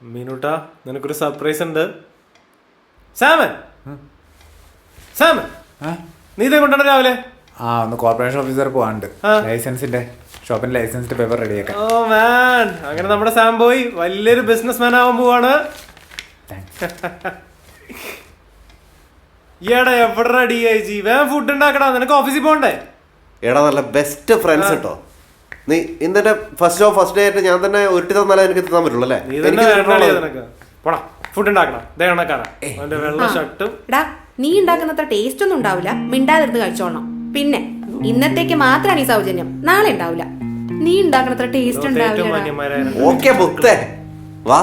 മീനൂട്ടാ നിനക്കൊരു സർപ്രൈസ് ഉണ്ട്. സാമൻ സാമൻ നീ ഇതേ കൊണ്ടാണ് രാവിലെ? ഒന്ന് കോർപ്പറേഷൻ ഓഫീസർ പോവാണ്ട് ലൈസൻസിന്റെ ഷോപ്പിന്റെ ലൈസൻസിന്റെ പേപ്പർ റെഡിയാക്കാൻ. ഓ മാൻ, അങ്ങനെ നമ്മുടെ സാം ബോയ് വലിയൊരു ബിസിനസ് മാൻ ആവാൻ പോവാണ്. ഈടാ എവിടെ DIG വേഗം ഫുഡ് ഉണ്ടാക്കടാ, നിനക്ക് ഓഫീസിൽ പോകണ്ടേ? എടാ നല്ല ബെസ്റ്റ് ഫ്രണ്ട്സ് കേട്ടോ. നീ ഇന്നെ ഫസ്റ്റ് ഡേ ആയിട്ട് ഞാൻ തന്നെ ഒരുട്ടി തന്നാലേ എനിക്ക് തിന്നാൻ പറ്റുള്ളൂ അല്ലേ? നീ തന്നെ നിനക്ക് പോടാ ഫുഡ് ഉണ്ടാക്കണം. വെള്ള ഷർട്ടും. നീ ഉണ്ടാക്കുന്നത്ര ടേസ്റ്റ് ഒന്നും ഉണ്ടാവില്ല, മിണ്ടാതിരുന്ന് കഴിച്ചോളണം. പിന്നെ ഇന്നത്തേക്ക് മാത്രമാണ് ഈ സൗജന്യം, നാളെ ഉണ്ടാവില്ല. നീ ഉണ്ടാക്കുന്നത്ര ടേസ്റ്റ് ഉണ്ടാവില്ല. ഓക്കേ പുത്തേ വാ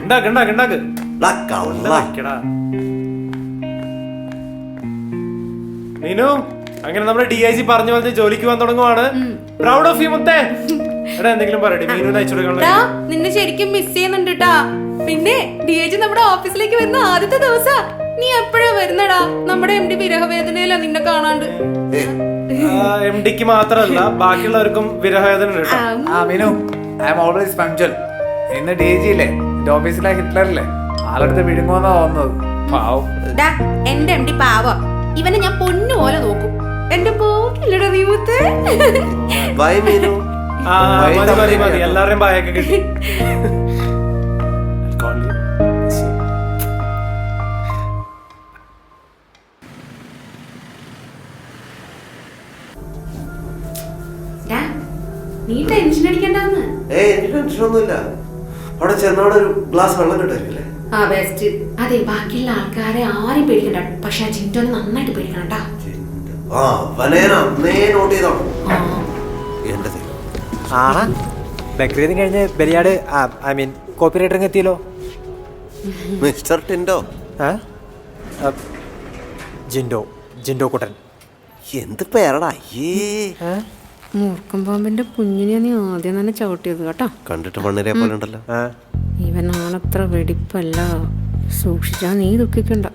ഉണ്ടാക്ക്. മീനു, അങ്ങനെ നമ്മുടെ DIG പറഞ്ഞു പറഞ്ഞ് ജോലിക്ക് പോകാൻ തുടങ്ങുവാണ്. പ്രൗഡ് ഓഫ് യു മുത്തേ. എടാ എന്തെങ്കിലും പറയട്ടെ, മീനു നിന്നെ ശരിക്കും മിസ് ചെയ്യുന്നുണ്ട് ട്ടാ. പിന്നെ DIG നമ്മുടെ ഓഫീസിലേക്ക് വരുന്ന ആദ്യത്തെ ദിവസാ. നീ എപ്പോഴാ വരുന്നടാ? നമ്മുടെ MD വിരഹവേദനയിലാ നിന്നെ കാണാണ്ട്. MDക്ക് മാത്രല്ല ബാക്കിയുള്ളവർക്കും വിരഹവേദന. Meenu, I am always punctual. ഇന്ന് DIG ഇല്ലേ, എന്റെ ഓഫീസിലെ ഹിറ്റ്ലറില്ലേ, ആളടുത്ത് വിഴുങ്ങുമെന്നാ തോന്നുന്നത്. പാവം. എന്റെ MD പാവം. ഇവനെ ഞാൻ പൊന്നു പോലെ നോക്കും. എന്റെ പോക്കില്ലടാ നീമത്തെ. ബൈ മീനു. മതി എല്ലാവരുടെയും ബായൊക്കെ കിട്ടി. നീ ടെൻഷൻ അടിക്കണ്ടെന്ന്. എനിക്ക് ടെൻഷനൊന്നുമില്ല. അവിടെ ചെന്നോടെ ഒരു ഗ്ലാസ് വെള്ളം കിട്ടായിരിക്കില്ലേ? അതെ, ബാക്കിയുള്ള ആൾക്കാരെ ആരും പേടിക്കണ്ട, പക്ഷെ ജിൻഡോനെ നന്നായിട്ട് പേടിക്കണട്ടാ. ബക്രീദ് കഴിഞ്ഞ് ബലിയാട് കോപ്പി റൈറ്ററിങ് എത്തിയല്ലോ. മിസ്റ്റർ ടിൻഡോ. ജിൻഡോ കുട്ടൻ. എന്ത് പേരടാ? മൂർക്കം പാമ്പിന്റെ കുഞ്ഞിനെ നീ ആദ്യം തന്നെ ചവിട്ടിയത് കേട്ടോ. കണ്ടിട്ട് മണ്ണിരെ പോലെ ഉണ്ടല്ലോ. ഇവനാണത്ര വെടിപ്പല്ല, സൂക്ഷിച്ചാ നീ ദുഃഖിക്കണ്ട.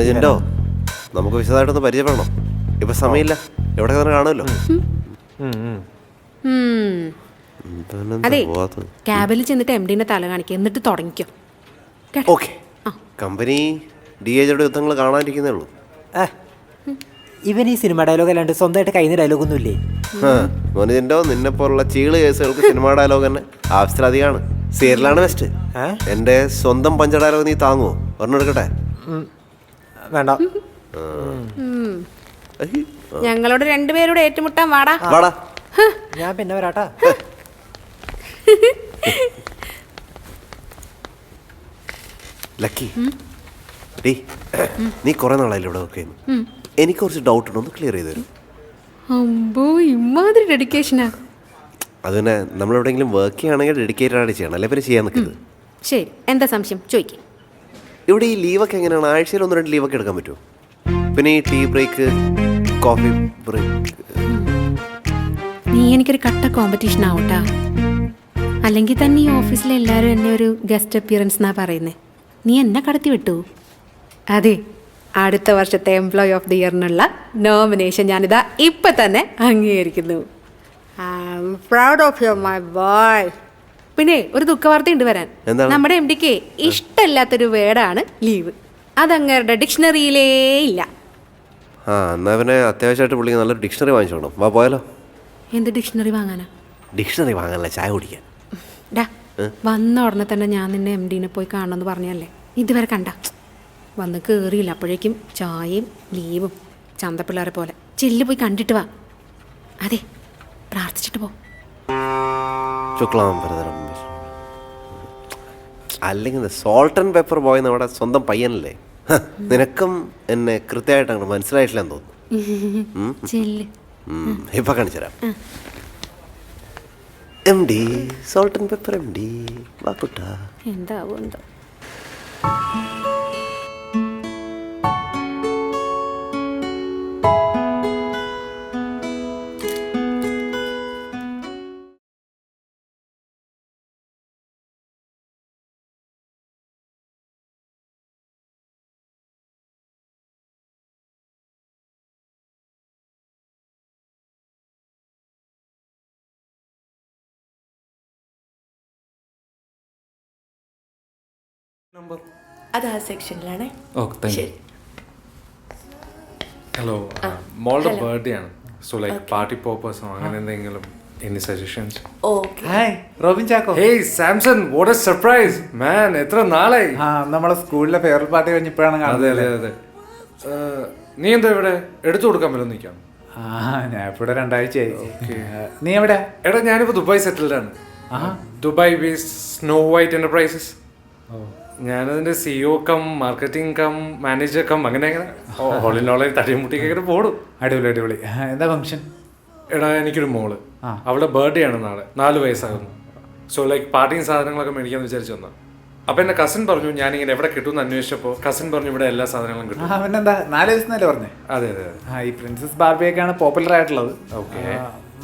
ജിൻഡോ, നമുക്ക് വിശദമായിട്ടൊന്ന് പരിചയപ്പെടണം. ഇപ്പൊ സമയമില്ല, എവിടെ കാണുമല്ലോ. അതെ, ക്യാബിൽ ചെന്നിട്ട് MDനെ തല കാണിക്കുക, എന്നിട്ട് തുടങ്ങിക്കോ. ഓക്കെ. കമ്പനി DIGയുടെ യുദ്ധങ്ങൾ കാണാനിരിക്കുന്നേ ഉള്ളൂ. ഇവൻ ഈ സിനിമ ഡയലോഗ് അല്ലാണ്ട് സ്വന്തമായിട്ട് കഴിഞ്ഞ ഡയലോഗ് ഒന്നും ഇല്ലേ? മോനിജിൻഡോ, നിന്നെ പോലുള്ള ചീള് കേസുകൾക്ക് സിനിമ ഡയലോഗ് തന്നെ ആവശ്യത്തിലധികമാണ്. സീരിയലാണ് ബെസ്റ്റ്. എന്റെ സ്വന്തം പഞ്ച ഡയലോഗ് നീ താങ്ങുമോ? ഒരെണ്ണം എടുക്കട്ടെ? വേണ്ട. ഞങ്ങളോട് രണ്ടുപേരോട് ഏറ്റുമുട്ടാൻ വാടാ. ഞാൻ പിന്നെ വരാട്ടാ. ലക്കി, നീ കുറെ നാളായില്ലേ ഇവിടെ വർക്ക് ചെയ്യുന്നു? എനിക്ക് കുറച്ച് ഡൗട്ട് ഉണ്ടോ, ഒന്ന് ക്ലിയർ ചെയ്ത് തരും? ഇമ്മാതിരി ഡെഡിക്കേഷനാ. അത് പിന്നെ നമ്മൾ എവിടെയെങ്കിലും വർക്ക് ചെയ്യുകയാണെങ്കിൽ ഡെഡിക്കേറ്റഡ് ആയിട്ട് ചെയ്യണം, അല്ലെ പിന്നെ ചെയ്യാൻ നിൽക്കരുത്. ശരി, എന്താ സംശയം ചോദിക്കേ. ഇവിടെ ഈ ലീവൊക്കെ എങ്ങനെയാണ്? ആഴ്ചയിൽ 1-2 ലീവൊക്കെ എടുക്കാൻ പറ്റുമോ? പിന്നെ ഈ ടീ ബ്രേക്ക്, കോഫി ബ്രേക്ക്. നീ എനിക്കൊരു കട്ട കോമ്പറ്റീഷൻ ആവട്ടാ. അല്ലെങ്കിൽ തന്നെ ഈ ഓഫീസിലെ എല്ലാവരും എന്നെ ഒരു ഗസ്റ്റ് അപ്പിയറൻസ് എന്നാ പറയുന്നേ. നീ എന്നെ കടത്തി വിട്ടു. അതെ, അടുത്ത വർഷത്തെ എംപ്ലോയി ഓഫ് ദി ഇയറിനുള്ള നോമിനേഷൻ ഞാനിതാ ഇപ്പൊ തന്നെ അംഗീകരിക്കുന്നു. Proud of you my boy. പിന്നെ ഒരു ദുഃഖവാർത്തയുണ്ട് വരാൻ. നമ്മുടെ MDക്ക് ഇഷ്ടമില്ലാത്തൊരു വേർഡാണ് ലീവ്. അതങ്ങരുടെ ഡിക്ഷണറിയിലേ ഇല്ല. എന്നാ പിന്നെ അത്യാവശ്യമായിട്ട് പുള്ളിക്ക് നല്ലൊരു ഡിക്ഷണറി വാങ്ങിച്ചോണം. വാ പോയാലോ? എന്ത് ഡിക്ഷണറി വാങ്ങാനാ? ഡിക്ഷണറി വാങ്ങാനല്ല, ചായ കുടിക്കാൻ. വന്ന ഉടനെ തന്നെ ഞാൻ നിന്നെ MDനെ പോയി കാണണമെന്ന് പറഞ്ഞല്ലേ, ഇതുവരെ കണ്ട? വന്ന് കയറിയില്ല, അപ്പോഴേക്കും ചായയും ലീവും. ചന്തപ്പിള്ളേരെ പോലെ ചെല്ലി പോയി കണ്ടിട്ട് വാ. അതെ, പ്രാർത്ഥിച്ചിട്ട് പോ. അല്ലെങ്കിൽ സോൾട്ട് ആൻഡ് പെപ്പർ ബോയ് നമ്മുടെ സ്വന്തം പയ്യനല്ലേ? നിനക്കും എന്നെ കൃത്യമായിട്ട് അങ്ങോട്ട് മനസ്സിലായിട്ടില്ലെന്ന് തോന്നുന്നു. ഇപ്പൊ കാണിച്ചുതരാം. MD, salt and pepper MD. വാ കുട്ടാ. എന്താവോ എന്തോ. അത് ആ സെക്ഷനിലാണേ. ശരി. ഹലോ മോളുടെ ബർത്ത്ഡേ ആണ്. സോ ലൈക്ക് പാർട്ടി പർപ്പസോ അങ്ങനെ എന്തെങ്കിലും any suggestions? Okay. Hi Robin Chacko. Hey Samson, what a surprise man. എത്ര നാളായി. ആ നമ്മളെ സ്കൂളിലെ ഫെയർവെൽ പാർട്ടി കഴിഞ്ഞപ്പോഴാണ് അതെ കാണുന്നത്. അതെ അതെ. നീ എന്താ ഇവിടെ എടുത്തു കൊടുക്കാൻ പറ്റും നിൽക്കാം? ആ ഞാൻ ഇവിടെ 2 ആഴ്ചയായി. നീ എവിടെ? എടാ ഞാനിപ്പോൾ ദുബായ് സെറ്റിൽഡ് ആണ്. Dubai based snow white enterprises. ഞാനതിന്റെ CEO cum marketing cum manager cum അങ്ങനെ ഹോളിനോളെ തടിമുട്ടിക്കൊക്കെ പോടും. അടിപൊളി അടിപൊളി. എന്താ ഫംഗ്ഷൻ? എടാ എനിക്കൊരു മോള്, അവളുടെ ബർത്ത്ഡേ ആണ് നാളെ. 4 വയസ്സാകുന്നു. സോ ലൈക്ക് പാർട്ടിയും സാധനങ്ങളൊക്കെ മേടിക്കാന്ന് വിചാരിച്ചു വന്നാ. അപ്പൊ എന്റെ കസിൻ പറഞ്ഞു ഞാനിങ്ങനെ എവിടെ കിട്ടുമെന്ന് അന്വേഷിച്ചപ്പോൾ കസിൻ പറഞ്ഞു ഇവിടെ എല്ലാ സാധനങ്ങളും കിട്ടും. പിന്നെന്താ 4 വയസ്സെന്നല്ലേ പറഞ്ഞേ? അതെ അതെ. ആ ഈ പ്രിൻസസ് ബാർബിയൊക്കെയാണ് പോപ്പുലർ ആയിട്ടുള്ളത്. ഓക്കെ.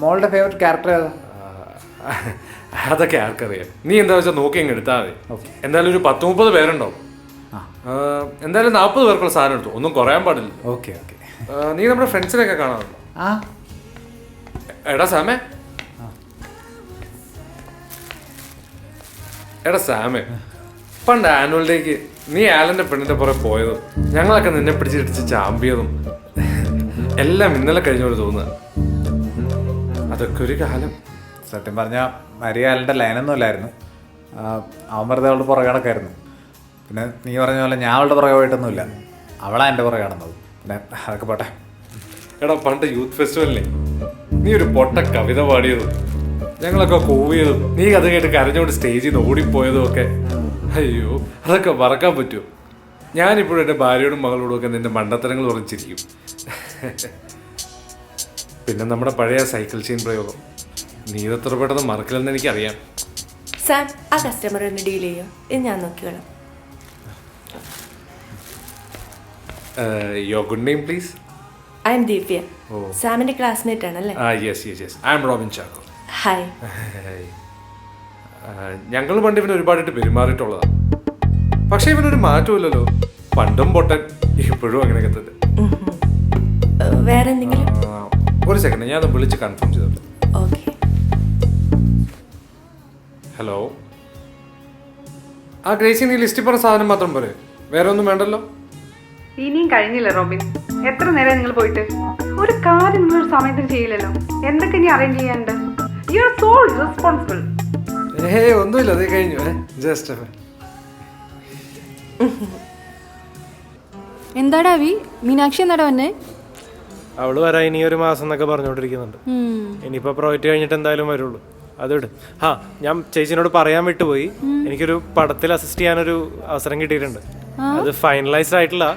മോളുടെ ഫേവറേറ്റ് ക്യാരക്ടർ ഏതാ? അതൊക്കെ ആർക്കറിയാം. നീ എന്താ വെച്ചാൽ നോക്കി അങ്ങ് എടുത്താൽ മതി. എന്തായാലും ഒരു 10-30 പേരുണ്ടാവും. എന്തായാലും 40 പേർക്കുള്ള സാധനം എടുത്തു. ഒന്നും കുറയാൻ പാടില്ല. Okay okay. നീ നമ്മുടെ ഫ്രണ്ട്സിനൊക്കെ കാണാറുണ്ടോ? ആ എടാ സാമേ, എടാ സാമേ, പണ്ട് ആനുവൽ ഡേക്ക് നീ ആലന്റെ പെണ്ണിന്റെ പുറകെ പോയതും ഞങ്ങളൊക്കെ നിന്നെ പിടിച്ചിടിച്ച് ചാമ്പിയതും എല്ലാം ഇന്നലെ കഴിഞ്ഞ പോലെ തോന്നുക. അതൊക്കെ ഒരു കാലം. സത്യം പറഞ്ഞാൽ മരിയാലിൻ്റെ ലൈനൊന്നും ഇല്ലായിരുന്നു. അവൻ വെറുതെ അവളുടെ പുറകെ നടക്കായിരുന്നു. പിന്നെ നീ പറഞ്ഞ പോലെ ഞാൻ അവളുടെ പുറകെ പോയിട്ടൊന്നുമില്ല, അവളാ എൻ്റെ പുറകെ നടന്നത്. പിന്നെ അതൊക്കെ പോട്ടെ. എടാ പണ്ട് യൂത്ത് ഫെസ്റ്റിവലിനെ നീ ഒരു പൊട്ട കവിത പാടിയതും ഞങ്ങളൊക്കെ കൂവിയതും നീ അത് കേട്ട് കരഞ്ഞോണ്ട് സ്റ്റേജിൽ നിന്ന് ഓടിപ്പോയതും ഒക്കെ, അയ്യോ അതൊക്കെ മറക്കാൻ പറ്റുമോ? ഞാനിപ്പോഴും എൻ്റെ ഭാര്യയോടും മകളോടും ഒക്കെ നിന്റെ മണ്ടത്തരങ്ങൾ ഉറച്ചിരിക്കും. പിന്നെ നമ്മുടെ പഴയ സൈക്കിൾ ചെയിൻ പ്രയോഗം നീ ഇതെത്ര പെട്ടെന്ന് മറക്കില്ലെന്ന് എനിക്കറിയാം. സാം, ആ കസ്റ്റമർ ഒന്ന് ഡീൽ ചെയ്യോ? ഇത് ഞാൻ നോക്കിക്കോളാം. Your good name please? I am Divya. സാമിന്റെ ക്ലാസ്മേറ്റ് ആണല്ലേ? Yes I am Robin Chacko. Hi. ഞങ്ങൾ പണ്ട് ഇവന് ഒരുപാടായിട്ട് പെരുമാറിയിട്ടുള്ളതാണ്. പക്ഷെ ഇവനൊരു മാറ്റമില്ലല്ലോ. പണ്ടും പൊട്ടൻ, ഇപ്പോഴും അങ്ങനെയൊക്കെ തന്നെ. വേറെ എന്തെങ്കിലും? ഒരു സെക്കൻഡ്, ഞാൻ വിളിച്ച് കൺഫേം ചെയ്തോളൂ. ഓക്കെ. ഹലോ. ആ ഗ്രേസി, നീ ലിസ്റ്റിൽ പറഞ്ഞ സാധനം മാത്രം പോരെ, വേറെ ഒന്നും വേണ്ടല്ലോ? ഇനിയും കഴിഞ്ഞില്ല റോബിൻ. എത്ര നേരം നിങ്ങൾ പോയിട്ട് ഒരു കാര്യം നിങ്ങളൊരു സമയത്തിന് ചെയ്യില്ലല്ലോ. എന്തൊക്കെ ഇനി അറേഞ്ച് ചെയ്യാനുണ്ട്? You are so responsible. ഒന്നുമില്ല, അത് കഴിഞ്ഞു. ജസ്റ്റ് എന്താടാ വി മീനാക്ഷി എന്നാടാ വന്നെ? അവള് വരാ ഇനി 1 മാസം എന്നൊക്കെ പറഞ്ഞോണ്ടിരിക്കുന്നുണ്ട്. ഇനിയിപ്പോ പ്രോജക്റ്റ് കഴിഞ്ഞിട്ട് എന്തായാലും വരുള്ളൂ. അതിട്. ഞാൻ ചേച്ചിനോട് പറയാൻ വിട്ടുപോയി, എനിക്കൊരു പടത്തിൽ അസിസ്റ്റ് ചെയ്യാനൊരു അവസരം കിട്ടിയിട്ടുണ്ട്. അത് ഫൈനലൈസ്ഡ് ആയിട്ടില്ല,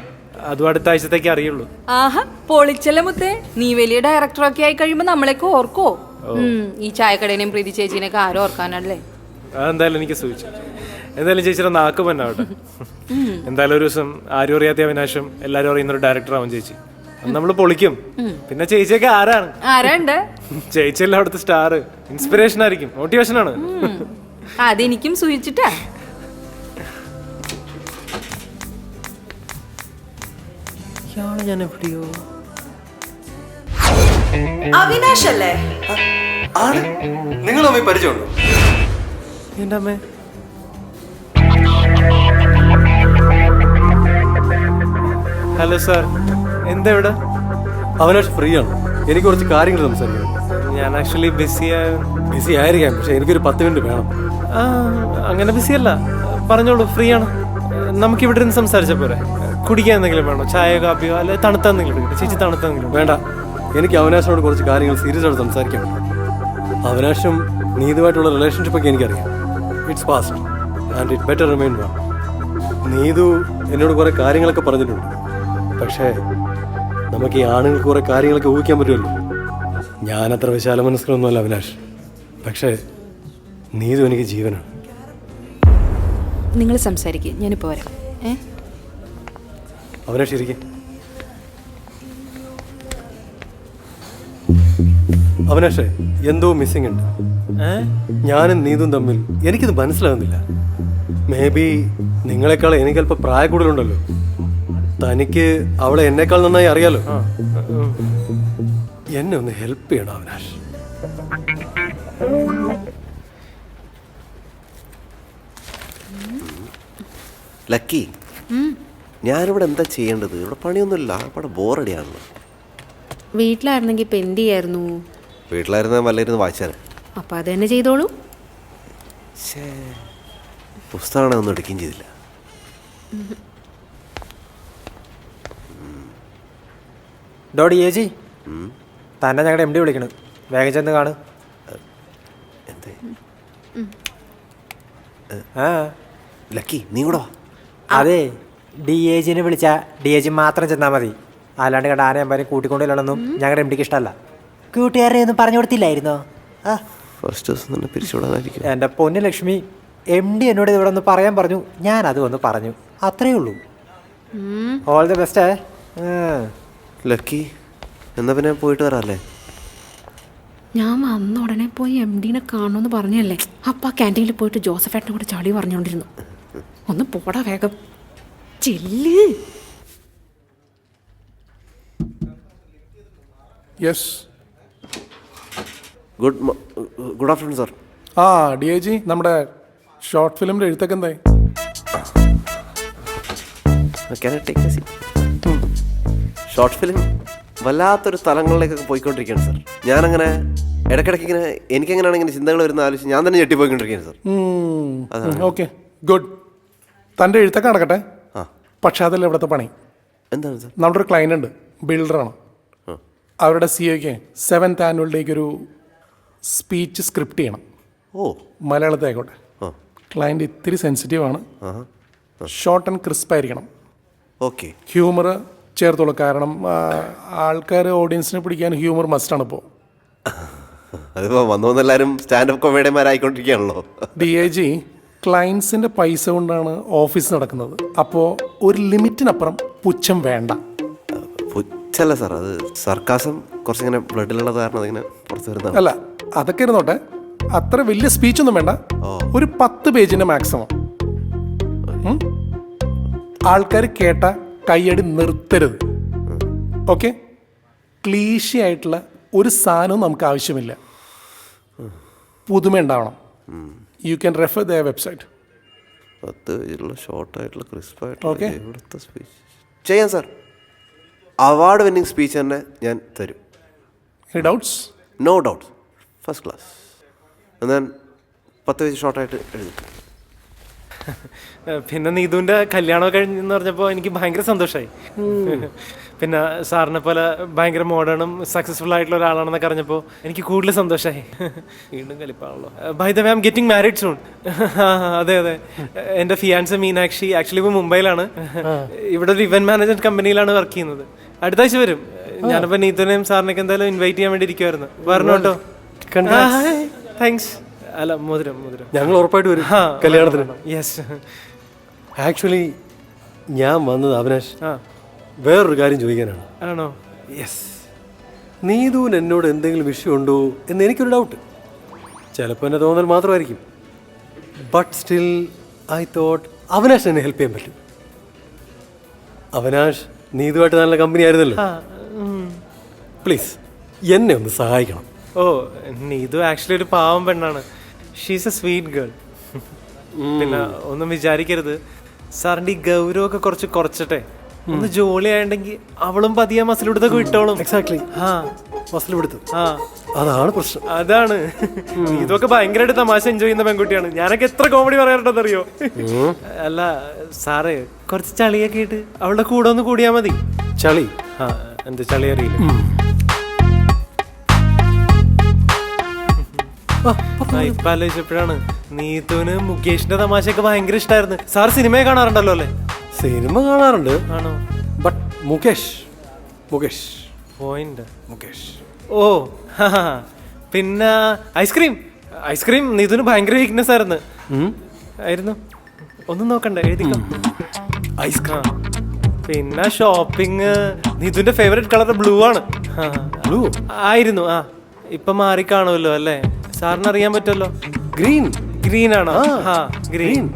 അതും അടുത്ത ആഴ്ചത്തേക്ക് അറിയുള്ളൂ. ആഹാ, പൊളിച്ചല്ലേ മുത്തേ. നീ വലിയ ഡയറക്ടറൊക്കെ ആയി കഴിയുമ്പോ നമ്മളെയൊക്കെ ഓർക്കോ? ഈ ചായക്കടേനെയും പ്രീതി ചേച്ചീനെയൊക്കെ ആരും ഓർക്കാനല്ലേ? അതെന്തായാലും എനിക്ക് സൂചിച്ചു. എന്തായാലും ചേച്ചിയുടെ നാക്ക് പന്നാവട്ടെ. എന്തായാലും ഒരു ദിവസം ആരും അറിയാത്ത അവിനാശം എല്ലാരും അറിയുന്നൊരു ഡയറക്ടർ ആവും ചേച്ചി. നമ്മള് പൊളിക്കും. പിന്നെ ചേച്ചിയൊക്കെ ആരാണ്ട്? ചേച്ചിയല്ല അവിടുത്തെ സ്റ്റാർ. ഇൻസ്പിറേഷൻ ആയിരിക്കും, മോട്ടിവേഷൻ ആണ്. അതെനിക്കും സൂചിച്ചിട്ടാ. ഞാൻ എവിടെയോ അവിനാഷ് അല്ലേ? നിങ്ങൾ തമ്മിൽ പരിചയമുണ്ടോ? എന്റെ അമ്മേ, ഹലോ സാർ, എന്താ ഇവിടെ? അവിനാഷ് ഫ്രീ ആണ്, എനിക്ക് കുറച്ച് കാര്യങ്ങൾ സംസാരിക്കണം. ഞാൻ ആക്ച്വലി ബിസി ആയിരിക്കാം, പക്ഷെ എനിക്കൊരു 10 മിനിറ്റ് വേണം. അങ്ങനെ ബിസി അല്ല, പറഞ്ഞോളൂ, ഫ്രീ ആണ്. നമുക്ക് ഇവിടെ നിന്ന് സംസാരിച്ച പോരെ? കുടിക്കാൻ എന്തെങ്കിലും വേണോ? ചായയോ കാപ്പിയോ അല്ലെ തണുത്ത എന്തെങ്കിലും? ചേച്ചി തണുത്ത എന്തെങ്കിലും? വേണ്ട, എനിക്ക് അവിനാഷിനോട് കുറച്ച് കാര്യങ്ങൾ സീരിയസ് ആയിട്ട് സംസാരിക്കണം. അവിനാഷും നീതുമായിട്ടുള്ള റിലേഷൻഷിപ്പൊക്കെ എനിക്കറിയാം. It's past and it better remain one. Neethu എന്നോട് കുറേ കാര്യങ്ങളൊക്കെ പറഞ്ഞിട്ടുണ്ട്. പക്ഷേ നമുക്ക് ഈ ആണുങ്ങൾക്ക് കുറേ കാര്യങ്ങളൊക്കെ ഊഹിക്കാൻ പറ്റുമല്ലോ. ഞാനത്ര വിശാല മനസ്കരൊന്നുമല്ല അവിനാഷ്, പക്ഷേ നീതു എനിക്ക് ജീവനാണ്. നിങ്ങൾ സംസാരിക്കുക, ഞാനിപ്പോൾ വരാം. അവിനാഷ് ഇരിക്കും. അവിനാഷേ, എന്തോ മിസ്സിംഗ് ഉണ്ട്. ഞാനും നീതും തമ്മിൽ എനിക്കിത് മനസ്സിലാകുന്നില്ല. മേ ബി നിങ്ങളെക്കാൾ എനിക്ക് അല്പം പ്രായ കൂടുതലുണ്ടല്ലോ. തനിക്ക് അവളെ എന്നേക്കാൾ നന്നായി അറിയാലോ. എന്നെ ഒന്ന് ഹെൽപ്പ് ചെയ്യണം അവിനാഷ്. ലക്കി, ഞാനിവിടെ എന്താ ചെയ്യേണ്ടത്? ഇവിടെ പണിയൊന്നുമില്ല, അവിടെ ബോറടിയാണല്ലോ. വീട്ടിലായിരുന്നെങ്കിൽ ഇപ്പം എന്ത് ചെയ്യായിരുന്നു? വീട്ടിലായിരുന്ന വല്ലയിരുന്നു വായിച്ചാൽ. അപ്പം അത് തന്നെ ചെയ്തോളൂ. പുസ്തകമാണെ ഒന്നും എടുക്കുകയും ചെയ്തില്ല. ഡോഡി ഏജി തന്നെ ഞങ്ങളുടെ MD വിളിക്കണം, വേഗം ചെന്ന് കാണും. എന്തേ ആ ലക്കി, നീ കൂടെ വാ. അതെ, DAG വിളിച്ചാൽ DAG മാത്രം ചെന്നാൽ മതി. അല്ലാണ്ട് കണ്ട ആരെയും അമ്പാരും കൂട്ടിക്കൊണ്ടില്ലൊന്നും ഞങ്ങളുടെ MDക്ക് ഇഷ്ടമല്ല. കൂട്ടുകാരെ ഒന്നും പറഞ്ഞു കൊടുത്തില്ലായിരുന്നോ? ആ ഫസ്റ്റ് ദിവസം തന്നെ പിരിച്ചുവിടാനായിരിക്കും. എൻ്റെ പൊന്നു ലക്ഷ്മി, MD എന്നോട് ഇവിടെ ഒന്ന് പറയാൻ പറഞ്ഞു, ഞാനത് ഒന്ന് പറഞ്ഞു, അത്രയേ ഉള്ളൂ. All the best. ലക്കി, എന്നാ പിന്നെ പോയിട്ട് വരാല്ലേ? ഞാൻ വന്ന ഉടനെ പോയി MDനെ കാണണമെന്ന് പറഞ്ഞല്ലേ. അപ്പം ആ ക്യാൻറ്റീനിൽ പോയിട്ട് ജോസഫേട്ടനെ കൂടെ ചളി പറഞ്ഞുകൊണ്ടിരുന്നു. ഒന്ന് പോടാ വേഗം, ചെല്ല്. Yes, good afternoon sir. ആ DAG, നമ്മുടെ ഷോർട്ട് ഫിലിമിൻ്റെ എഴുത്തൊക്കെ എന്തായി? ഷോർട്ട് ഫിലിം വല്ലാത്തൊരു സ്ഥലങ്ങളിലേക്കൊക്കെ പോയിക്കൊണ്ടിരിക്കുകയാണ് സാർ. ഞാനങ്ങനെ ഇടയ്ക്കിടയ്ക്ക് ഇങ്ങനെ എനിക്കെങ്ങനെയാണ് ഇങ്ങനെ ചിന്തകൾ വരുന്ന ആലോചിച്ച് ഞാൻ തന്നെ ഞെട്ടിപ്പോയിക്കൊണ്ടിരിക്കുകയാണ് സാർ. Okay, good. തൻ്റെ എഴുത്തൊക്കെ നടക്കട്ടെ. പക്ഷെ അതല്ല ഇവിടുത്തെ പണി. എന്താണ് സാർ? നമ്മുടെ ഒരു ക്ലയൻ്റ് ഉണ്ട്, ബിൽഡറാണ്. അവരുടെ CEOക്ക് 7th ആനുവൽ ഡേക്ക് ഒരു സ്പീച്ച് സ്ക്രിപ്റ്റ് ചെയ്യണം. മലയാളത്തിൽ ആയിക്കോട്ടെ. ക്ലയൻറ്റ് ഇത്തിരി സെൻസിറ്റീവാണ്. ഷോർട്ട് ആൻഡ് ക്രിസ്പ് ആയിരിക്കണം. ഓക്കെ, ഹ്യൂമർ ചേർത്തോളൂ. കാരണം ആൾക്കാർ ഓഡിയൻസിനെ പിടിക്കാൻ ഹ്യൂമർ മസ്റ്റാണ് ഇപ്പോൾ. അതിപ്പോൾ വന്നോന്നെല്ലാവരും സ്റ്റാൻഡപ്പ് കൊമേഡിയന്മാരായിക്കൊണ്ടിരിക്കുകയാണല്ലോ. DAG, ക്ലയൻസിൻ്റെ പൈസ കൊണ്ടാണ് ഓഫീസ് നടക്കുന്നത്. അപ്പോൾ ഒരു ലിമിറ്റിനപ്പുറം പുച്ഛം വേണ്ട. പുച്ഛല്ല സാർ, അത് സർക്കാസം കുറച്ചിങ്ങനെ ബ്ലഡിലുള്ളത് കാരണം അതിങ്ങനെ പുറത്ത് വരുന്നത്. അല്ല, അതൊക്കെ ഇരുന്നോട്ടെ, അത്ര വലിയ സ്പീച്ചൊന്നും വേണ്ട. ഒരു 10 പേജിൻ്റെ മാക്സിമം. ആൾക്കാർ കേട്ട കൈയടി നിർത്തരുത്. ഓക്കെ, ക്ലീഷി ആയിട്ടുള്ള ഒരു സാധനവും നമുക്ക് ആവശ്യമില്ല. പുതുമ ഉണ്ടാവണം. You can refer the website. 10 പേജിലുള്ള ഷോർട്ടായിട്ടുള്ള ക്രിസ്പായിട്ടുള്ള ഓക്കെ, ഇവിടുത്തെ സ്പീച്ച് ചെയ്യാം സാർ. അവാർഡ് വിന്നിങ് സ്പീച്ച് തന്നെ ഞാൻ തരും. Any doubts? No doubt, first class. ഞാൻ 10 പേജ് ഷോർട്ടായിട്ട് എഴുതി. പിന്നെ നീതുവിൻ്റെ കല്യാണം കഴിഞ്ഞെന്ന് പറഞ്ഞപ്പോൾ എനിക്ക് ഭയങ്കര സന്തോഷമായി. പിന്നെ സാറിനെ പോലെ ഭയങ്കര മോഡേണും സക്സസ്ഫുൾ ആയിട്ടുള്ള ഒരാളാണെന്നൊക്കെ അറിഞ്ഞപ്പോൾ എനിക്ക് കൂടുതൽ സന്തോഷമായി. വീണ്ടും കലിപ്പാണല്ലോ. By the way, I am getting married soon. അതെ അതെ, എൻ്റെ ഫിയാൻസ മീനാക്ഷി ആക്ച്വലി ഇപ്പോൾ മുംബൈയിലാണ്. ഇവിടെ ഒരു ഇവന്റ് മാനേജ്മെന്റ് കമ്പനിയിലാണ് വർക്ക് ചെയ്യുന്നത്. അടുത്ത ആഴ്ച വരും. ഞാനിപ്പോൾ നീതുവിനെയും സാറിനൊക്കെ എന്തായാലും ഇൻവൈറ്റ് ചെയ്യാൻ വേണ്ടി ഇരിക്കുമായിരുന്നു. വരണം കേട്ടോ. താങ്ക്സ്. അല്ല, മോതിരം ഞങ്ങൾ ഉറപ്പായിട്ട് വരും കല്യാണത്തിന്. യെസ്. ആക്ച്വലി ഞാൻ വന്നത് അവിനാഷ് വേറൊരു കാര്യം ചോദിക്കാനാണ്. ആണോ? യെസ്. നീതുവിന് എന്നോട് എന്തെങ്കിലും വിഷയമുണ്ടോ എന്ന് എനിക്കൊരു ഡൗട്ട്. ചിലപ്പോൾ എൻ്റെ തോന്നൽ മാത്രമായിരിക്കും. But still I thought Avinash എന്നെ ഹെൽപ്പ് ചെയ്യാൻ പറ്റും. അവിനാഷ് നീതുവായിട്ട് നല്ല കമ്പനി ആയിരുന്നല്ലോ. പ്ലീസ് എന്നെ ഒന്ന് സഹായിക്കണം. ഓ, നീതു ആക്ച്വലി ഒരു പാവം പെണ്ണാണ്. She's A sweet girl. പിന്നെ ഒന്നും വിചാരിക്കരുത്. സാറിൻ്റെ ഈ ഗൗരവമൊക്കെ കുറച്ചിട്ടെ ഒന്ന് ജോലി ആയിട്ടുണ്ടെങ്കിൽ അവളും പതിയെ മസിലെടുത്തൊക്കെ വിട്ടോളും. എക്സാക്ട്ലി, മസിലെടുത്തു. അതാണ് പ്രശ്നം. അതാണ്. ഇതൊക്കെ ഭയങ്കരമായിട്ട് തമാശ എൻജോയ് ചെയ്യുന്ന പെൺകുട്ടിയാണ്. ഞാനൊക്കെ എത്ര കോമഡി പറയാറുണ്ടെന്നറിയോ? അല്ല സാറേ, കുറച്ച് ചളിയൊക്കെ ഇട്ട് അവളുടെ കൂടെ ഒന്ന് കൂടിയാൽ മതി. ചളി? എന്ത് ചളി അറിയില്ല. ഇപ്പൊ ആലോചിച്ചപ്പോഴാണ് നീതുവിന് മുകേഷിന്റെ തമാശയൊക്കെ ഭയങ്കര ഇഷ്ടമായിരുന്നു. സാർ സിനിമയെ കാണാറുണ്ടല്ലോ അല്ലേ? സിനിമ കാണാറുണ്ട്. ആണോ? But Mukesh point. ഓ, പിന്നെ ഐസ്ക്രീം നീതുവിന് ഭയങ്കര വീക്ക്നെസ് ആയിരുന്നു. ഒന്നും നോക്കണ്ട, എഴുതിക്കോ. ഐസ്ക്രീം. പിന്നെ ഷോപ്പിംഗ്. നീതുവിന്റെ ഫേവറേറ്റ് കളർ ബ്ലൂ ആണ്. ബ്ലൂ ആയിരുന്നു. ഇപ്പൊ മാറി കാണുമല്ലോ അല്ലേ? സാറിന് അറിയാൻ പറ്റുമല്ലോ. ഗ്രീൻ ആണോ? ഗ്രീൻ.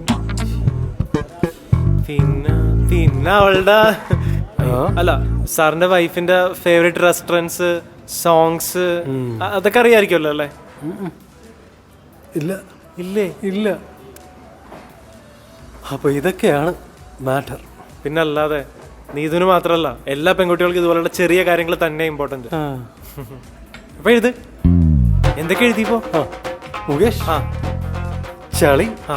പിന്നെ അവളുടെ അല്ല സാറിന്റെ വൈഫിന്റെ ഫേവറേറ്റ് റെസ്റ്റോറൻറ്റ്സ്, സോങ്സ്, അതൊക്കെ അറിയാമായിരിക്കുമല്ലോ അല്ലേ? ഇല്ല. അപ്പൊ ഇതൊക്കെയാണ് മാറ്റർ. പിന്നല്ലാതെ നീതുവിന് മാത്രമല്ല എല്ലാ പെൺകുട്ടികൾക്കും ഇതുപോലുള്ള ചെറിയ കാര്യങ്ങൾ തന്നെ ഇമ്പോർട്ടന്റ്. അപ്പൊ എഴുത്. എന്തൊക്കെ എഴുതിപ്പോ? മുകേഷ്, ആ ചളി, ആ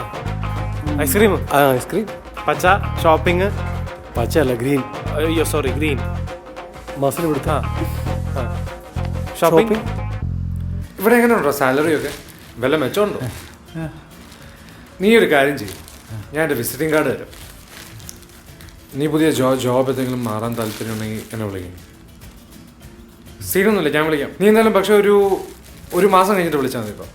ഐസ്ക്രീം, ഐസ്ക്രീം, പച്ച ഷോപ്പിംഗ്, പച്ചയല്ല ഗ്രീൻ, അയ്യോ സോറി ഗ്രീൻ, മസിൽ പിടുത്ത, ഷോപ്പിംഗ്. ഇവിടെ എങ്ങനെയുണ്ടോ സാലറി ഒക്കെ? വല്ല മെച്ചമുണ്ടോ? നീ ഒരു കാര്യം ചെയ്യും, ഞാൻ എൻ്റെ വിസിറ്റിംഗ് കാർഡ് തരാം. നീ പുതിയ ജോബ് എന്തെങ്കിലും മാറാൻ താല്പര്യം ഉണ്ടെങ്കിൽ എന്നെ വിളിക്കും. സീനൊന്നുമില്ല, ഞാൻ വിളിക്കാം. നീ എന്തായാലും പക്ഷെ ഒരു മാസം കഴിഞ്ഞിട്ട് വിളിച്ചാൽ മതി ഇപ്പോൾ.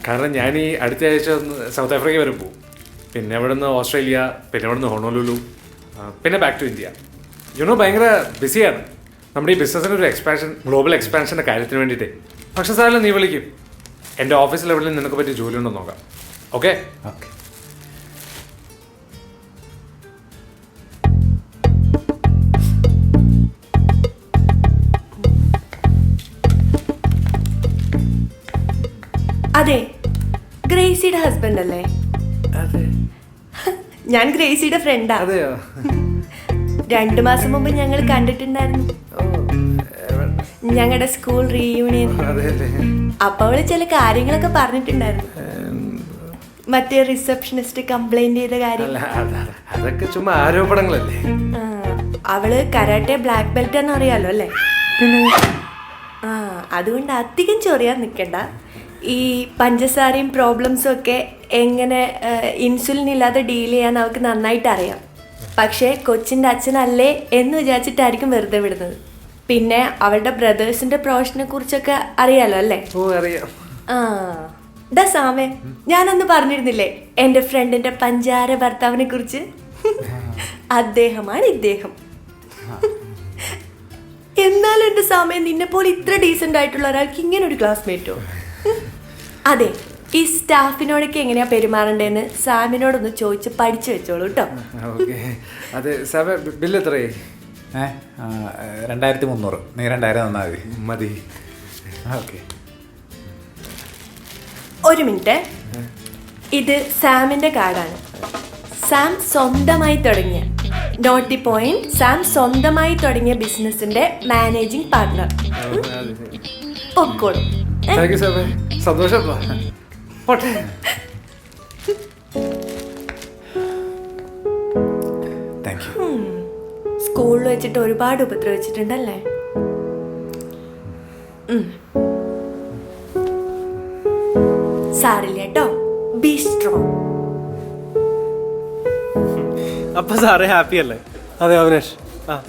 കാരണം ഞാൻ ഈ അടുത്ത ആഴ്ച സൗത്ത് ആഫ്രിക്ക വരെ പോകും. പിന്നെ അവിടെ നിന്ന് ഓസ്ട്രേലിയ, പിന്നെ അവിടെ നിന്ന് ഹോണോലുലു, പിന്നെ ബാക്ക് ടു ഇന്ത്യ. യുനോ ഭയങ്കര ബിസിയാണ് നമ്മുടെ ഈ ബിസിനസ്സിൻ്റെ ഒരു എക്സ്പാൻഷൻ, ഗ്ലോബൽ എക്സ്പാൻഷൻ്റെ കാര്യത്തിന് വേണ്ടിയിട്ട്. പക്ഷെ സാറിന് നീ വിളിക്കും. എൻ്റെ ഓഫീസിൽ എവിടെയും നിനക്ക് പറ്റിയ ജോലി ഉണ്ടോ നോക്കാം. ഓക്കെ? ഓക്കെ. അതെ, ഗ്രേസിയുടെ ഹസ്ബൻഡ് അല്ലേ? ഞാൻ ഗ്രേസിയുടെ ഫ്രണ്ടാ. അതെയോ? 2 മാസം മുമ്പ് ഞങ്ങൾ കണ്ടിട്ടുണ്ടായിരുന്നു, ഞങ്ങളുടെ സ്കൂൾ റീയൂണിയൻ. അപ്പൊ അവള് ചില കാര്യങ്ങളൊക്കെ പറഞ്ഞിട്ടുണ്ടായിരുന്നു. മറ്റേ റിസപ്ഷനിസ്റ്റ് കംപ്ലൈന്റ് ചെയ്ത കാര്യം. അതൊക്കെ ചുമ്മാ ആരോപണങ്ങളല്ലേ. അവള് കരാട്ടെ ബ്ലാക്ക് ബെൽറ്റ് എന്ന് അറിയാലോ അല്ലേ? അതുകൊണ്ട് അധികം ചൊറിയാൻ നിൽക്കണ്ട. ഈ പഞ്ചസാരയും പ്രോബ്ലംസും ഒക്കെ എങ്ങനെ ഇൻസുലിൻ ഇല്ലാതെ ഡീൽ ചെയ്യാൻ അവൾക്ക് നന്നായിട്ട് അറിയാം. പക്ഷേ കൊച്ചിൻ്റെ അച്ഛനല്ലേ എന്ന് വിചാരിച്ചിട്ടായിരിക്കും വെറുതെ വിടുന്നത്. പിന്നെ അവളുടെ ബ്രദേഴ്സിന്റെ പ്രൊഫഷനെ കുറിച്ചൊക്കെ അറിയാലോ അല്ലേ? ഓ അറിയാം. സാമേ, ഞാനന്ന് പറഞ്ഞിരുന്നില്ലേ എൻ്റെ ഫ്രണ്ടിന്റെ പഞ്ചാര ഭർത്താവിനെ കുറിച്ച്? അദ്ദേഹമാണ് ഇദ്ദേഹം. എന്നാലും എൻ്റെ സാമേ, നിന്നെ പോലെ ഇത്ര ഡീസൻ്റ് ആയിട്ടുള്ള ഒരാൾക്ക് ഇങ്ങനെ ഒരു ക്ലാസ്മേറ്റോ? അതെ, ഈ സ്റ്റാഫിനോടൊക്കെ എങ്ങനെയാ പെരുമാറണ്ടേന്ന് സാമിനോടൊന്ന് ചോദിച്ച് പഠിച്ചു വെച്ചോളൂ കേട്ടോ. അതെ സാമേ, ബില്ല് എത്രയായി? 2300. നീ 2000 തന്നാൽ മതി. ഓക്കെ. ഒരു മിനിറ്റ്, ഇത് സാമിന്റെ കാർഡാണ്. സാം സ്വന്തമായി തുടങ്ങിയ, നോട്ട് ദി പോയിന്റ്, സാം സ്വന്തമായി തുടങ്ങിയ ബിസിനസിന്റെ മാനേജിംഗ് പാർട്ട്ണർ. പൊക്കോളൂ. താങ്ക് യു സാമേ, സന്തോഷം. പോട്ടെ. Thank you. സ്കൂളിൽ വെച്ചിട്ട് ഒരുപാട് ഉപദ്രവിച്ചിട്ടുണ്ടല്ലേ? സാരില്ല കേട്ടോ, ബി സ്ട്രോങ്. അപ്പൊ സാറ് ഹാപ്പി അല്ലേ? അതെ അവിനാഷ്,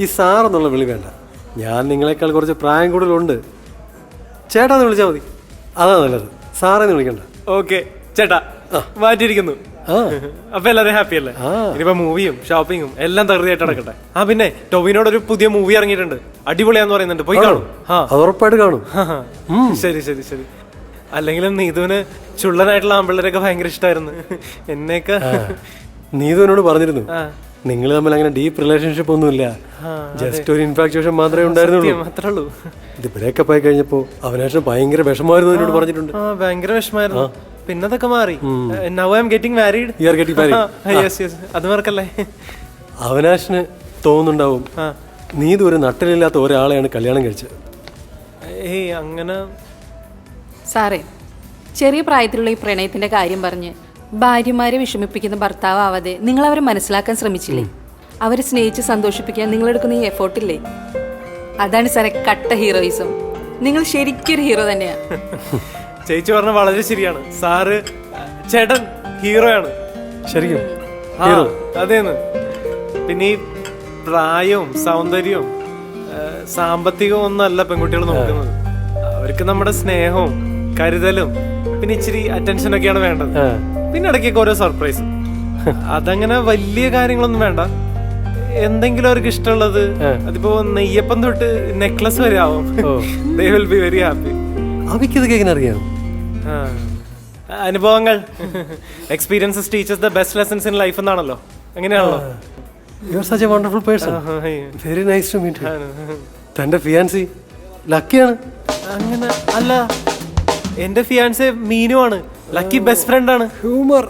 ഈ സാറെന്നുള്ള വിളി വേണ്ട. ഞാൻ നിങ്ങളെക്കാൾ കുറച്ച് പ്രായം കൂടുതലുണ്ട്. ചേട്ടാന്ന് വിളിച്ചാൽ മതി, അതാ നല്ലത്. സാറേന്ന് വിളിക്കണ്ട. ഓക്കെ ചേട്ടാ, മാറ്റിയിരിക്കുന്നു. അപ്പൊ എല്ലാരും ഹാപ്പി അല്ലേ? ഇനിയിപ്പോ മൂവിയും ഷോപ്പിങ്ങും എല്ലാം തകൃതിയായിട്ട് നടക്കട്ടെ. പിന്നെ ടൊവിനോടൊരു പുതിയ മൂവി ഇറങ്ങിയിട്ടുണ്ട്, അടിപൊളിയാന്ന് പറയുന്നുണ്ട്. പോയി കാണും. അത് ഉറപ്പായിട്ട് കാണും. ശരി ശരി ശരി. അല്ലെങ്കിലും നീതുവിന് ചുള്ളനായിട്ടുള്ള ആമ്പിള്ളേരൊക്കെ ഭയങ്കര ഇഷ്ടമായിരുന്നു. എന്നെയൊക്കെ നീതു എന്നോട് പറഞ്ഞിരുന്നു, നിങ്ങൾ തമ്മിൽ അങ്ങനെ ഡീപ്പ് റിലേഷൻഷിപ്പ് ഒന്നുമില്ല, ജസ്റ്റ് ഒരു ഇൻഫാക്ച്വേഷൻ മാത്രമേ ഉണ്ടായിരുന്നുള്ളൂ. ഇത് ബ്രേക്കപ്പ് ആയി കഴിഞ്ഞപ്പോ അവിനാശം ഭയങ്കര വിഷമമായിരുന്നു എന്നോട് പറഞ്ഞിട്ടുണ്ട്. ഭയങ്കര വിഷമായിരുന്നു. പിന്നെ അതൊക്കെ മാറി. Now I am getting married. You are getting married. Yes yes, അത് മറക്കല്ലേ. അവനാശിന് തോന്നുന്നുണ്ടാവും നീതു ഒരു നട്ടലില്ലാത്ത ഒരാളെയാണ് കല്യാണം കഴിച്ചത്. ഏയ് അങ്ങനെ. സാറേ, ചെറിയ പ്രായത്തിലുള്ള ഈ പ്രണയത്തിന്റെ കാര്യം പറഞ്ഞ് ഭാര്യമാരെ വിഷമിപ്പിക്കുന്ന ഭർത്താവ് ആവാതെ നിങ്ങൾ അവരെ മനസ്സിലാക്കാൻ ശ്രമിച്ചില്ലേ? അവരെ സ്നേഹിച്ച് സന്തോഷിപ്പിക്കാൻ നിങ്ങളെടുക്കുന്ന ഈ എഫോർട്ടില്ലേ, അതാണ് സാറേ കട്ട ഹീറോയിസം. നിങ്ങൾ ശരിക്കൊരു ഹീറോ തന്നെയാ. ചേച്ചി പറഞ്ഞ വളരെ ശരിയാണ്. സാറ് ചേട്ടൻ ഹീറോയാണ് ശരിക്കും. അതേന്ന്. പിന്നെ ഈ പ്രായവും സൗന്ദര്യവും സാമ്പത്തികവും ഒന്നല്ല പെൺകുട്ടികൾ നോക്കുന്നത്. അവർക്ക് നമ്മുടെ സ്നേഹവും കരുതലും പിന്നെ ഇച്ചിരി അറ്റൻഷനൊക്കെയാണ് വേണ്ടത്. പിന്നെ ഇടയ്ക്കൊക്കെ ഓരോ സർപ്രൈസ്. അതങ്ങനെ വലിയ കാര്യങ്ങളൊന്നും വേണ്ട. എന്തെങ്കിലും അവർക്ക് ഇഷ്ടമുള്ളത്, അതിപ്പോ നെയ്യപ്പം തൊട്ട് നെക്ലസ് വരെ ആവും. They will be very happy. അവയ്ക്കിതൊക്കെ എങ്ങനെ അറിയാം? അനുഭവങ്ങൾ, experiences teachers the best lessons in life എന്നാണല്ലോ. അങ്ങനെയാണല്ലോ. You are such a wonderful person. Very nice to meet you. തന്റെ ഫിയാൻസി ലക്കിയാണ്. അങ്ങനെ അല്ല, എന്റെ ഫിയാൻസെ മീനുമാണ്. ലക്കി ബെസ്റ്റ് ഫ്രണ്ട് ആണ്. ഹ്യൂമർ.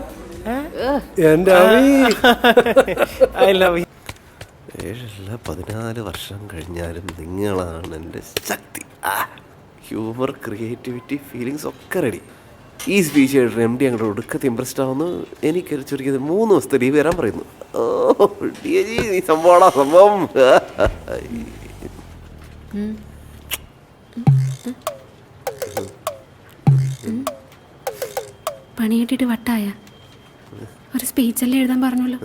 എൻ്റെ അവി ഐ ലവ് യു. 14 വർഷം കഴിഞ്ഞാലും നിങ്ങളാണ് എൻ്റെ ശക്തി. ഹ്യൂമർ, ക്രിയേറ്റിവിറ്റി, ഫീലിങ്സ് ഒക്കെ റെഡി. ഈ സ്പീച്ച് കേട്ടിട്ട് MD അങ്ങോട്ട് ഒടുക്കത്തെ ഇമ്പ്രസ്ഡ് ആവുന്നു. എനിക്കൊരു ചുരുക്കിയത് 3 ദിവസത്തെ ലീവ് വരാൻ പറയുന്നു. ഓ DAG, നീ സംഭവമാണോ സംഭവം. പണി കിട്ടിയിട്ട് വട്ടായ ഒരു സ്പീച്ചല്ലേ എഴുതാൻ പറഞ്ഞല്ലോ,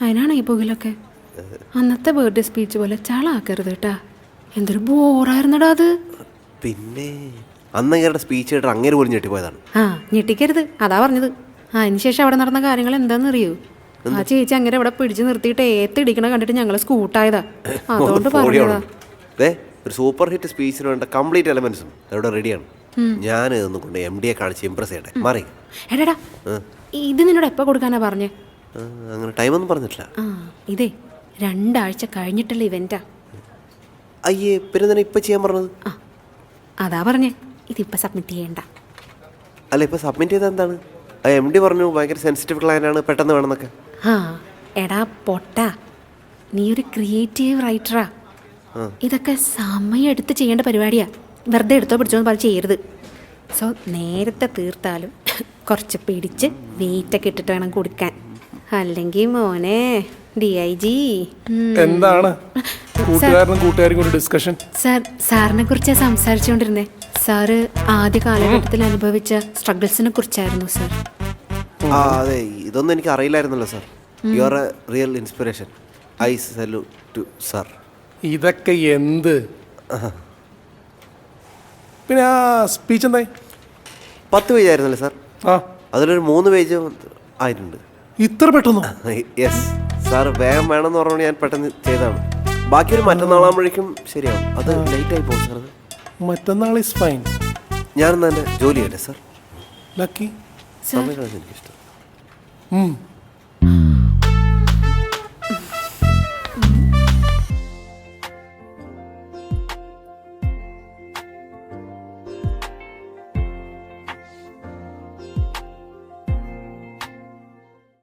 അതിനാണ് ഈ പുകിലൊക്കെ. അന്നത്തെ ബർത്ത്ഡേ സ്പീച്ച് പോലെ ചളാക്കരുത് കേട്ടാ. എന്തൊരു ബോറായിരുന്നടാ അത്. പിന്നെ അന്നങ്ങരുടെ സ്പീച്ച് കേട്ടിട്ട് അങ്ങേര് പോലും ഞെട്ടിപ്പോയതാണ്. ഞെട്ടിക്കരുത്, അതാ പറഞ്ഞത്. അതിനുശേഷം അവിടെ നടന്ന കാര്യങ്ങൾ എന്താണെന്ന് അറിയൂ? ആ ചേച്ചി അങ്ങനെ ഇവിടെ പിടിച്ചു നിർത്തിയിട്ട് ഏത്തിടിക്കണ കണ്ടിട്ട് ഞങ്ങൾ സ്കൂട്ടായതാ, അതുകൊണ്ട് പറഞ്ഞതാ. ഒരു സൂപ്പർ ഹിറ്റ് സ്പീച്ചിന് വേണ്ട കംപ്ലീറ്റ് എലമെന്റ്സും ഇവിടെ റെഡിയാണ്. ഞാൻ ഇതൊന്നും കൊണ്ട് MD കാണിച്ച് ഇമ്പ്രസ് ചെയ്യട്ടെ. മാറി എടാ, ഇത് നിന്നോട് എപ്പോൾ കൊടുക്കാനാ പറഞ്ഞേ? അങ്ങനെ ടൈമൊന്നും പറഞ്ഞിട്ടില്ല. ഇതേ 2 ആഴ്ച കഴിഞ്ഞിട്ടുള്ള ഇവന്റാ. അയ്യേ, പിന്നെ തന്നെ ഇപ്പം ചെയ്യാൻ പറഞ്ഞത്? അതാ പറഞ്ഞേ, ഇതിപ്പോൾ സബ്മിറ്റ് ചെയ്യണ്ട. അല്ല, ഇപ്പം സബ്മിറ്റ് ചെയ്താൽ എന്താണ്? MD പറഞ്ഞു ഭയങ്കര സെൻസിറ്റീവ് ക്ലയൻ്റാണ്, പെട്ടെന്ന് വേണമെന്നൊക്കെ. എടാ പൊട്ടാ, നീ ഒരു ക്രിയേറ്റീവ് റൈറ്ററാ. ഇതൊക്കെ സമയം എടുത്ത് ചെയ്യേണ്ട പരിപാടിയാ. വെറുതെ എടുത്തോ പിടിച്ചോന്ന് പറഞ്ഞ് ചെയ്യരുത്. സോ നേരത്തെ തീർത്താലും കുറച്ച് പിടിച്ച് വെയിറ്റൊക്കെ ഇട്ടിട്ട് വേണം കൊടുക്കാൻ. അല്ലെങ്കിൽ മോനെ DIG. എന്താണ് കൂട്ടുകാരനും കൂട്ടുകാരും കൂടി ഡിസ്കഷൻ? സാറിനെ കുറിച്ചാണ് സംസാരിച്ചുകൊണ്ടിരുന്നേ. സാറ് ആദ്യ കാലഘട്ടത്തിൽ അനുഭവിച്ച സ്ട്രഗിൾസിനെ കുറിച്ചായിരുന്നു സാർ. അതെ, ഇതൊന്നും എനിക്ക് അറിയില്ലായിരുന്നല്ലോ sir. You are a real inspiration. I salute to sir. ഇതൊക്കെ എന്ത്? പിന്നെ ആ സ്പീച്ച് എന്തായി? 10 പേജ് ആയിരുന്നല്ലേ സാർ? അതിലൊരു 3 പേജ് ആയിട്ടുണ്ട്. ഇത്ര പെട്ടെന്നോ? യെസ് സാർ, വേഗം വേണമെന്ന് പറഞ്ഞുകൊണ്ട് ഞാൻ പെട്ടെന്ന് ചെയ്തതാണ്. ബാക്കി ഒരു മറ്റന്നാളാകുമ്പോഴേക്കും ശരിയാവും. അത് ലേറ്റ് ആയി പോകും സാർ. മറ്റന്നാൾ ഈസ് ഫൈൻ. ഞാനെന്നാ എൻ്റെ ജോലി ചെയ്യട്ടെ സാർ. ലക്കി സമയം എനിക്കിഷ്ടം.